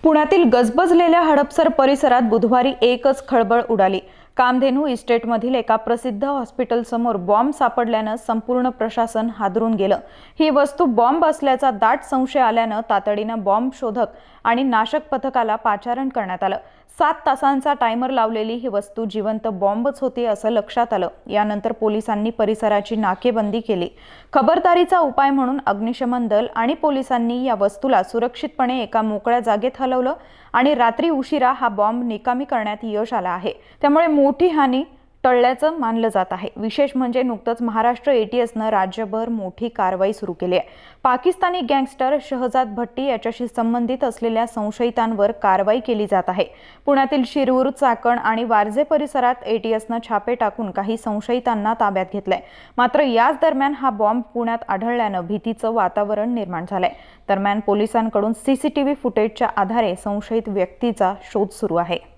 पुण्यातील गजबजलेल्या हडपसर परिसरात बुधवारी एकच खळबळ उडाली। कामधेनू इस्टेटमधील एका प्रसिद्ध हॉस्पिटलसमोर बॉम्ब सापडल्याने संपूर्ण प्रशासन हादरून गेलं। ही वस्तू बॉम्ब असल्याचा दाट संशय आल्याने तातडीने बॉम्ब शोधक आणि नाशक पथकाला पाचारण करण्यात आलं। 7 तासांचा टायमर लावलेली ही वस्तू जिवंत बॉम्बच होती असं लक्षात आलं। यानंतर पोलिसांनी परिसराची नाकेबंदी केली। खबरदारीचा उपाय म्हणून अग्निशमन दल आणि पोलिसांनी या वस्तूला सुरक्षितपणे एका मोकळ्या जागेत हलवलं आणि रात्री उशिरा हा बॉम्ब निकामी करण्यात यश आलं आहे। त्यामुळे मोठी हानी टळल्याचं मानलं जात आहे। विशेष म्हणजे नुकतंच महाराष्ट्र एटीएसनं राज्यभर मोठी कारवाई सुरू केली आहे। पाकिस्तानी गँगस्टर शहजाद भट्टी याच्याशी संबंधित असलेल्या संशयितांवर कारवाई केली जात आहे। पुण्यातील शिरूर, चाकण आणि वारजे परिसरात एटीएसनं छापे टाकून काही संशयितांना ताब्यात घेतलंय। मात्र याच दरम्यान हा बॉम्ब पुण्यात आढळल्यानं भीतीचं वातावरण निर्माण झालंय। दरम्यान पोलिसांकडून सीसीटीव्ही फुटेजच्या आधारे संशयित व्यक्तीचा शोध सुरू आहे।